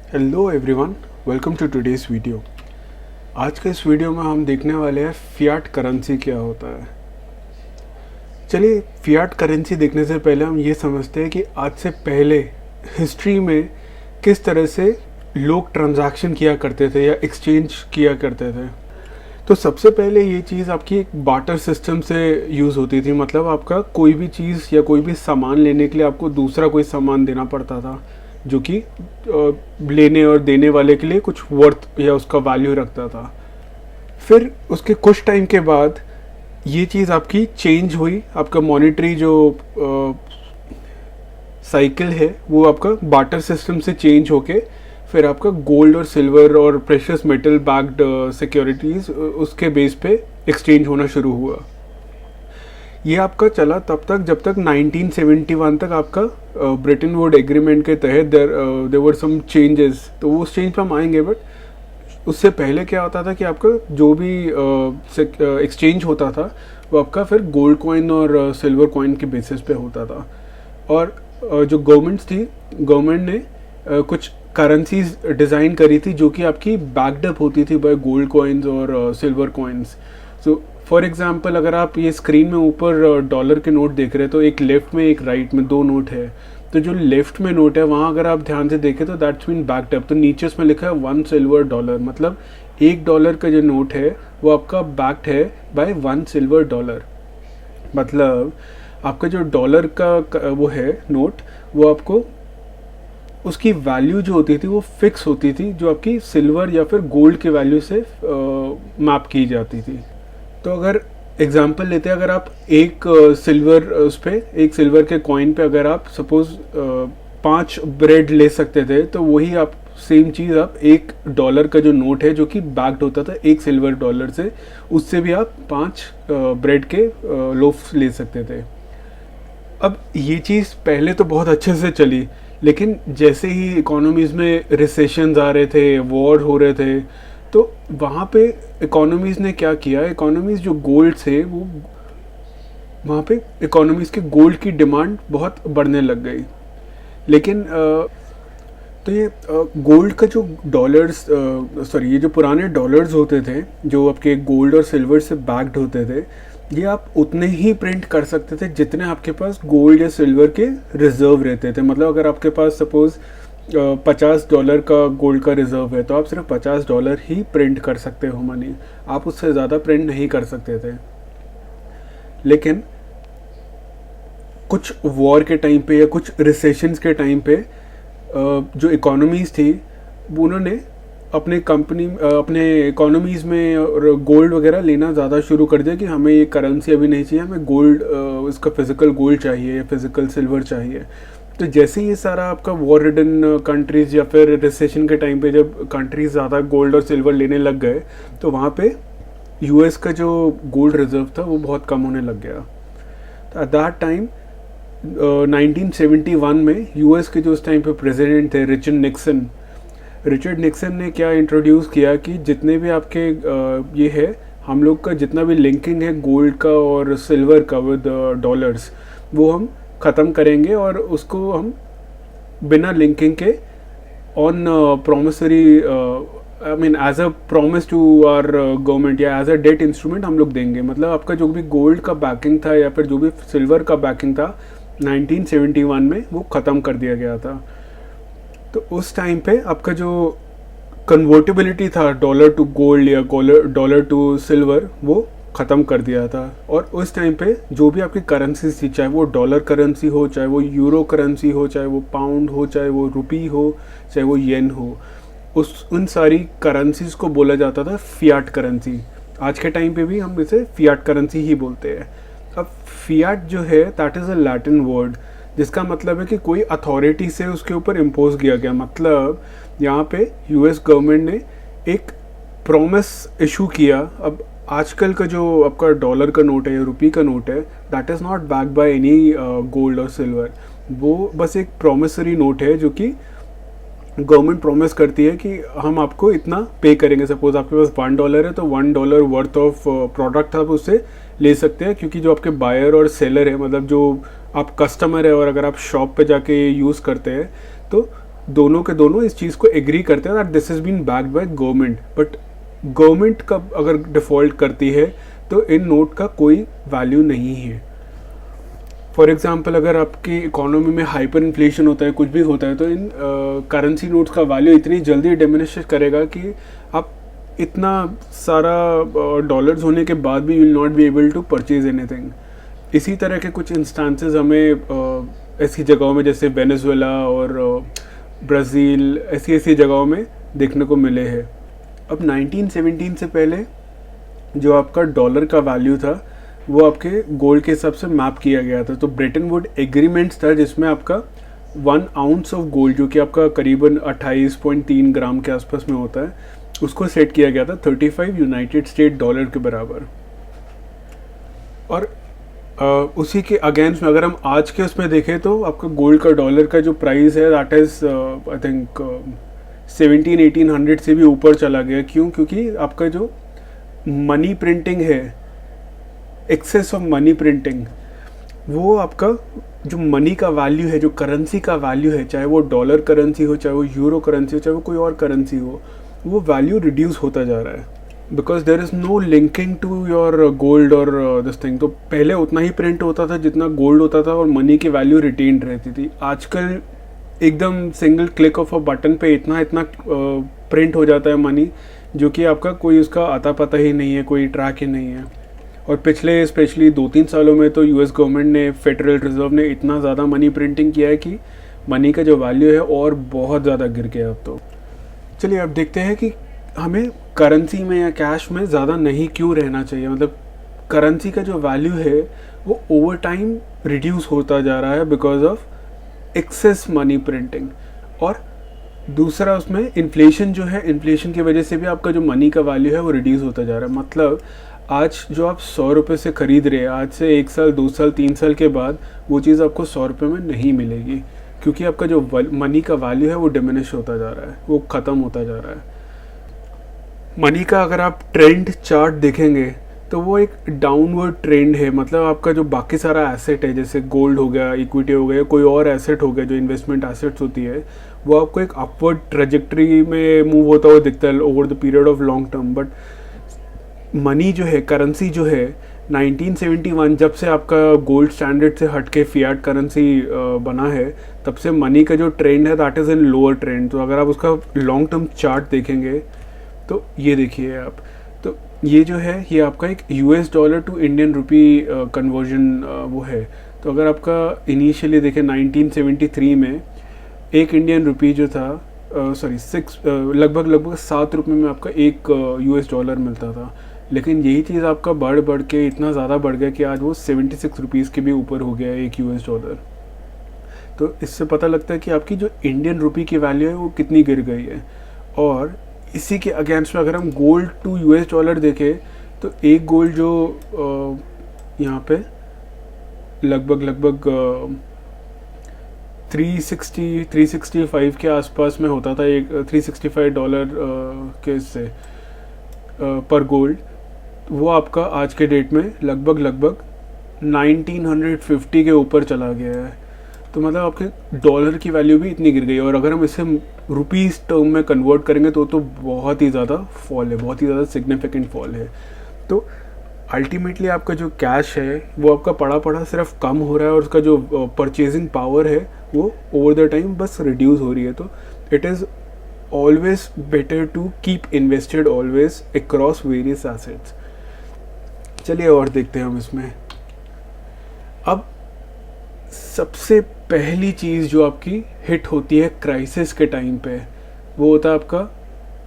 Hello everyone, welcome to today's video. आज के इस वीडियो में हम देखने वाले हैं फियाट करेंसी क्या होता है। चलिए, फियाट करेंसी देखने से पहले हम ये समझते हैं कि आज से पहले हिस्ट्री में किस तरह से लोग ट्रांजैक्शन किया करते थे या एक्सचेंज किया करते थे। तो सबसे पहले ये चीज़ आपकी एक बार्टर सिस्टम से यूज़ होती थी। मतलब आपका कोई भी चीज़ या कोई भी सामान लेने के लिए आपको दूसरा कोई सामान देना पड़ता था जो कि लेने और देने वाले के लिए कुछ वर्थ या उसका वैल्यू रखता था। फिर उसके कुछ टाइम के बाद ये चीज़ आपकी चेंज हुई। आपका मॉनेटरी जो साइकिल है वो आपका बार्टर सिस्टम से चेंज होके फिर आपका गोल्ड और सिल्वर और प्रेशियस मेटल बैक्ड सिक्योरिटीज़ उसके बेस पे एक्सचेंज होना शुरू हुआ। ये आपका चला तब तक जब तक 1971 तक आपका ब्रिटेन वुड एग्रीमेंट के तहत देयर वर सम चेंजेस। तो वो उस चेंज पे हम आएंगे, बट उससे पहले क्या होता था कि आपका जो भी एक्सचेंज होता था वो आपका फिर गोल्ड कॉइन और सिल्वर कॉइन के बेसिस पे होता था। और जो गवर्नमेंट्स थी, गवर्नमेंट ने कुछ करेंसीज डिज़ाइन करी थी जो कि आपकी बैकड होती थी बाय गोल्ड कॉइन्स और silver coins. So for example, अगर आप ये स्क्रीन में ऊपर डॉलर के नोट देख रहे हैं तो एक लेफ्ट में एक राइट में दो नोट है। तो जो लेफ्ट में नोट है वहाँ अगर आप ध्यान से देखें तो दैट्स मीन बैक्ड अप। तो नीचे उसमें लिखा है $1 मतलब $1 का जो नोट है वो आपका बैक्ड है बाय $1। मतलब आपका जो डॉलर का वो है नोट, वो आपको उसकी वैल्यू जो होती थी वो फिक्स होती थी, जो आपकी सिल्वर या फिर गोल्ड की वैल्यू से मैप की जाती थी। तो अगर एग्जांपल लेते हैं, अगर आप एक सिल्वर उस पर एक सिल्वर के कॉइन पे अगर आप सपोज 5 ब्रेड ले सकते थे, तो वही आप सेम चीज़ आप $1 का जो नोट है जो कि बैक्ड होता था एक सिल्वर डॉलर से, उससे भी आप 5 ब्रेड के लोफ ले सकते थे। अब ये चीज़ पहले तो बहुत अच्छे से चली, लेकिन जैसे ही इकोनॉमीज़ में रिसेशंस आ रहे थे, वॉर हो रहे थे, तो वहाँ पे इकोनॉमीज़ ने क्या किया, इकोनॉमीज़ जो गोल्ड से वो वहाँ पे इकोनॉमीज़ के गोल्ड की डिमांड बहुत बढ़ने लग गई। लेकिन तो ये गोल्ड का जो डॉलर्स सॉरी ये जो पुराने डॉलर्स होते थे जो आपके गोल्ड और सिल्वर से बैक्ड होते थे, ये आप उतने ही प्रिंट कर सकते थे जितने आपके पास गोल्ड या सिल्वर के रिजर्व रहते थे। मतलब अगर आपके पास सपोज़ $50 का गोल्ड का रिजर्व है तो आप सिर्फ $50 ही प्रिंट कर सकते हो मनी, आप उससे ज़्यादा प्रिंट नहीं कर सकते थे। लेकिन कुछ वॉर के टाइम पे या कुछ रिसेशंस के टाइम पे जो इकोनॉमीज़ थी वो उन्होंने अपने इकोनॉमीज़ में और गोल्ड वगैरह लेना ज़्यादा शुरू कर दिया कि हमें ये करेंसी अभी नहीं चाहिए, हमें गोल्ड इसका फिज़िकल गोल्ड चाहिए या फिज़िकल सिल्वर चाहिए। तो जैसे ये सारा आपका वॉर रिडन कंट्रीज़ या फिर रिसेशन के टाइम पे जब कंट्रीज़ ज़्यादा गोल्ड और सिल्वर लेने लग गए तो वहाँ पे यूएस का जो गोल्ड रिजर्व था वो बहुत कम होने लग गया। तो एट दैट टाइम 1971 में यूएस के जो उस टाइम पे प्रेसिडेंट थे रिचर्ड निक्सन ने क्या इंट्रोड्यूस किया कि जितने भी आपके ये है, हम लोग का जितना भी लिंकिंग है गोल्ड का और सिल्वर का विद डॉलर्स, वो हम ख़त्म करेंगे और उसको हम बिना लिंकिंग के on promissory I mean as a promise to our government या एज अ डेट इंस्ट्रूमेंट हम लोग देंगे। मतलब आपका जो भी गोल्ड का बैकिंग था या फिर जो भी सिल्वर का बैकिंग था 1971 में वो ख़त्म कर दिया गया था। तो उस टाइम पे आपका जो कन्वर्टेबिलिटी था डॉलर टू गोल्ड या डॉलर टू सिल्वर वो ख़त्म कर दिया था। और उस टाइम पे जो भी आपकी करेंसी थी, चाहे वो डॉलर करेंसी हो, चाहे वो यूरो करेंसी हो, चाहे वो पाउंड हो, चाहे वो रुपी हो, चाहे वो येन हो, उन सारी करेंसीज को बोला जाता था फियाट करेंसी। आज के टाइम पे भी हम इसे फियाट करेंसी ही बोलते हैं। अब फियाट जो है that is a Latin word जिसका मतलब है कि कोई अथॉरिटी से उसके ऊपर इम्पोज किया गया। मतलब यहाँ पे यूएस गवर्नमेंट ने एक प्रॉमिस इशू किया। अब आजकल का जो आपका डॉलर का नोट है या रुपी का नोट है that is not backed by any gold और सिल्वर, वो बस एक प्रॉमिसरी नोट है जो कि गवर्नमेंट प्रॉमिस करती है कि हम आपको इतना पे करेंगे। सपोज आपके पास $1 है तो $1 वर्थ ऑफ प्रोडक्ट आप उससे ले सकते हैं, क्योंकि जो आपके बायर और सेलर है, मतलब जो आप कस्टमर है और अगर आप शॉप पे जाके यूज़ करते हैं तो दोनों के दोनों इस चीज़ को एग्री करते हैं that this is been backed by government, but government का अगर डिफ़ॉल्ट करती है तो इन नोट का कोई वैल्यू नहीं है। फॉर एग्जांपल अगर आपकी इकोनॉमी में हाइपर इन्फ्लेशन होता है, कुछ भी होता है, तो इन करेंसी नोट्स का वैल्यू इतनी जल्दी डिमिनिश करेगा कि आप इतना सारा डॉलर्स होने के बाद भी you will not be able to purchase anything. इसी तरह के कुछ इंस्टांसेस हमें ऐसी जगहों में जैसे वेनेजुएला और ब्राज़ील ऐसी जगहों में देखने को मिले हैं। अब 1917 से पहले जो आपका डॉलर का वैल्यू था वो आपके गोल्ड के हिसाब से मैप किया गया था। तो ब्रेटन वुड एग्रीमेंट्स था जिसमें आपका 1 आउंस ऑफ गोल्ड, जो कि आपका करीबन 28.3 ग्राम के आसपास में होता है, उसको सेट किया गया था 35 यूनाइटेड स्टेट डॉलर के बराबर। और उसी के अगेंस्ट में अगर हम आज के उसमें देखें तो आपका गोल्ड का डॉलर का जो प्राइस है दैट इज़ आई थिंक 1700-1800 से भी ऊपर चला गया। क्यों? क्योंकि आपका जो मनी प्रिंटिंग है, एक्सेस ऑफ मनी प्रिंटिंग, वो आपका जो मनी का वैल्यू है, जो करेंसी का वैल्यू है, चाहे वो डॉलर करेंसी हो, चाहे वो यूरो करेंसी हो, चाहे वो कोई और करेंसी हो, वो वैल्यू रिड्यूस होता जा रहा है because there is no linking to your gold और दिस थिंग। तो पहले उतना ही प्रिंट होता था जितना गोल्ड होता था और मनी की वैल्यू रिटेन्ड रहती थी। आजकल एकदम single click of a button पे इतना प्रिंट हो जाता है मनी, जो कि आपका कोई उसका आता पता ही नहीं है, कोई ट्रैक ही नहीं है। और पिछले स्पेशली 2-3 सालों में तो यूएस गवर्नमेंट ने, फेडरल रिजर्व ने इतना ज़्यादा मनी प्रिंटिंग किया है कि मनी का जो वैल्यू है और बहुत ज़्यादा गिर गया अब तो। चलिए अब देखते हैं कि हमें करेंसी में या कैश में ज़्यादा नहीं क्यों रहना चाहिए। मतलब करेंसी का जो वैल्यू है वो ओवर टाइम रिड्यूस होता जा रहा है because of excess money printing. और दूसरा उसमें इन्फ्लेशन जो है, इन्फ्लेशन की वजह से भी आपका जो मनी का वैल्यू है वो रिड्यूस होता जा रहा है। मतलब आज जो आप 100 रुपये से ख़रीद रहे हैं, आज से 1 साल 2 साल 3 साल के बाद वो चीज़ आपको 100 रुपये में नहीं मिलेगी, क्योंकि आपका जो मनी का वैल्यू है वो डिमिनिश होता जा रहा है, वो ख़त्म होता जा रहा है। मनी का अगर आप ट्रेंड चार्ट देखेंगे तो वो एक डाउनवर्ड ट्रेंड है। मतलब आपका जो बाकी सारा एसेट है, जैसे गोल्ड हो गया, इक्विटी हो गया, कोई और एसेट हो गया जो इन्वेस्टमेंट एसेट्स होती है, वो आपको एक अपवर्ड ट्रेजेक्ट्री में मूव होता हुआ दिखता है over the period of long term. But money जो है, करेंसी जो है, 1971 जब से आपका गोल्ड स्टैंडर्ड से हट के फियाट करेंसी बना है, तब से मनी का जो ट्रेंड है that is in lower trend. तो अगर आप उसका लॉन्ग टर्म चार्ट देखेंगे तो ये देखिए आप, तो ये जो है ये आपका एक US dollar to Indian rupee conversion वो है। तो अगर आपका इनिशियली देखें 1973 में एक इंडियन रुपी जो था लगभग 7 रुपये में आपका एक यूएस डॉलर मिलता था। लेकिन यही चीज़ आपका बढ़ के इतना ज़्यादा बढ़ गया कि आज वो 76 रुपीज़ के भी ऊपर हो गया है एक यूएस डॉलर। तो इससे पता लगता है कि आपकी जो इंडियन रुपी की वैल्यू है वो कितनी गिर गई है। और इसी के अगेंस्ट में अगर हम गोल्ड टू यूएस डॉलर देखें तो एक गोल्ड जो यहाँ पे लगभग 365 के आसपास में होता था, एक $365 के से पर गोल्ड, वो आपका आज के डेट में लगभग 1950 के ऊपर चला गया है। तो मतलब आपके डॉलर की वैल्यू भी इतनी गिर गई है। और अगर हम इसे रुपीज़ टर्म में कन्वर्ट करेंगे तो बहुत ही ज़्यादा फॉल है, बहुत ही ज़्यादा सिग्निफिकेंट फॉल है। तो अल्टीमेटली आपका जो कैश है वो आपका पड़ा सिर्फ कम हो रहा है और उसका जो परचेजिंग पावर है वो ओवर द टाइम बस रिड्यूस हो रही है। तो it is always better to keep invested always across various assets. चलिए और देखते हैं हम इसमें। अब सबसे पहली चीज़ जो आपकी हिट होती है क्राइसिस के टाइम पे, वो होता है आपका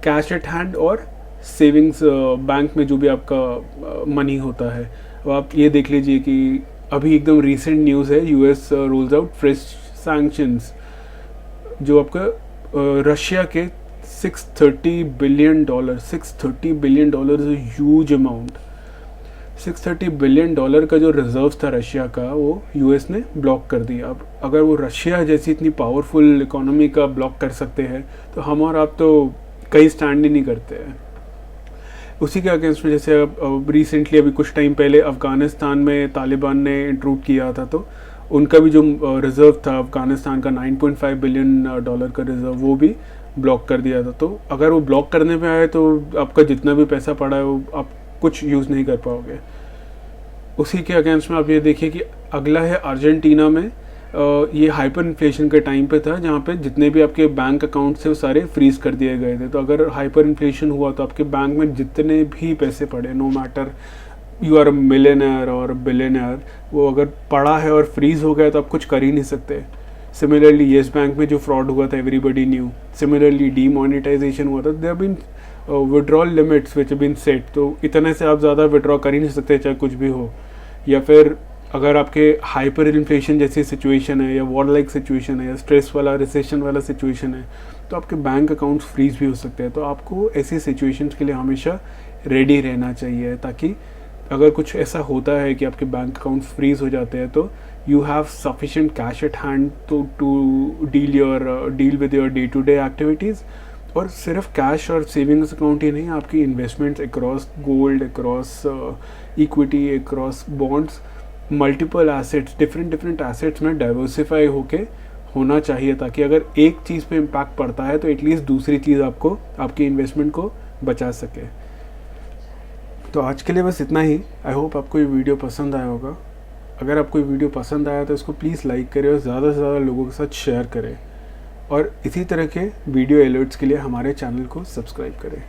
कैश एट हैंड और सेविंग्स बैंक में जो भी आपका मनी होता है। अब आप ये देख लीजिए कि अभी एकदम रीसेंट न्यूज़ है, US roles out fresh sanctions जो आपका रशिया के $630 billion is a huge amount. $630 billion का जो रिजर्व था रशिया का, वो यूएस ने ब्लॉक कर दिया। अब अगर वो रशिया जैसी इतनी पावरफुल इकोनॉमी का ब्लॉक कर सकते हैं तो हम और आप तो कहीं स्टैंड ही नहीं करते हैं। उसी के अगेंस्ट में जैसे अब रिसेंटली अभी कुछ टाइम पहले अफ़गानिस्तान में तालिबान ने इंट्रूड किया था, तो उनका भी जो रिज़र्व था अफ़गानिस्तान का $9.5 बिलियन का रिज़र्व, वो भी ब्लॉक कर दिया था। तो अगर वो ब्लॉक करने पे आए तो आपका जितना भी पैसा पड़ा है वो आप कुछ यूज़ नहीं कर पाओगे। उसी के अगेंस्ट में आप ये देखिए कि अगला है अर्जेंटीना में। ये हाइपर इन्फ्लेशन के टाइम पे था, जहाँ पे जितने भी आपके बैंक अकाउंट थे वो सारे फ्रीज कर दिए गए थे। तो अगर हाइपर इन्फ्लेशन हुआ तो आपके बैंक में जितने भी पैसे पड़े, no matter you are a millionaire और बिलियनर, वो अगर पड़ा है और फ्रीज हो गया तो आप कुछ कर ही नहीं सकते। सिमिलरली येस बैंक में जो फ्रॉड हुआ था एवरीबडी न्यू। सिमिलरली डीमोनेटाइजेशन हुआ था, there been withdrawal limits which been set, तो इतने से आप ज़्यादा विड्रॉ कर ही नहीं सकते चाहे कुछ भी हो। या फिर अगर आपके हाइपर इन्फ्लेशन जैसी सिचुएशन है या वॉर लाइक सिचुएशन है या स्ट्रेस वाला रिसेशन वाला सिचुएशन है, तो आपके बैंक अकाउंट्स फ्रीज भी हो सकते हैं। तो आपको ऐसी सिचुएशंस के लिए हमेशा रेडी रहना चाहिए, ताकि अगर कुछ ऐसा होता है कि आपके बैंक अकाउंट्स फ्रीज हो जाते हैं तो you have sufficient cash at hand to deal with your day to day activities. और सिर्फ कैश और सेविंग्स अकाउंट ही नहीं, आपकी investments across gold, across equity, across bonds, multiple assets, different assets में डाइवर्सिफाई होके होना चाहिए, ताकि अगर एक चीज़ पे इम्पैक्ट पड़ता है तो एटलीस्ट दूसरी चीज़ आपको आपकी इन्वेस्टमेंट को बचा सके। तो आज के लिए बस इतना ही। आई होप आपको ये वीडियो पसंद आया होगा। अगर आपको ये वीडियो पसंद आया तो इसको प्लीज़ लाइक करें और ज़्यादा से ज़्यादा लोगों के साथ शेयर करें, और इसी तरह के वीडियो अलर्ट्स के लिए हमारे चैनल को सब्सक्राइब करें।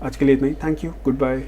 आज के लिए इतना ही। Thank you, good bye.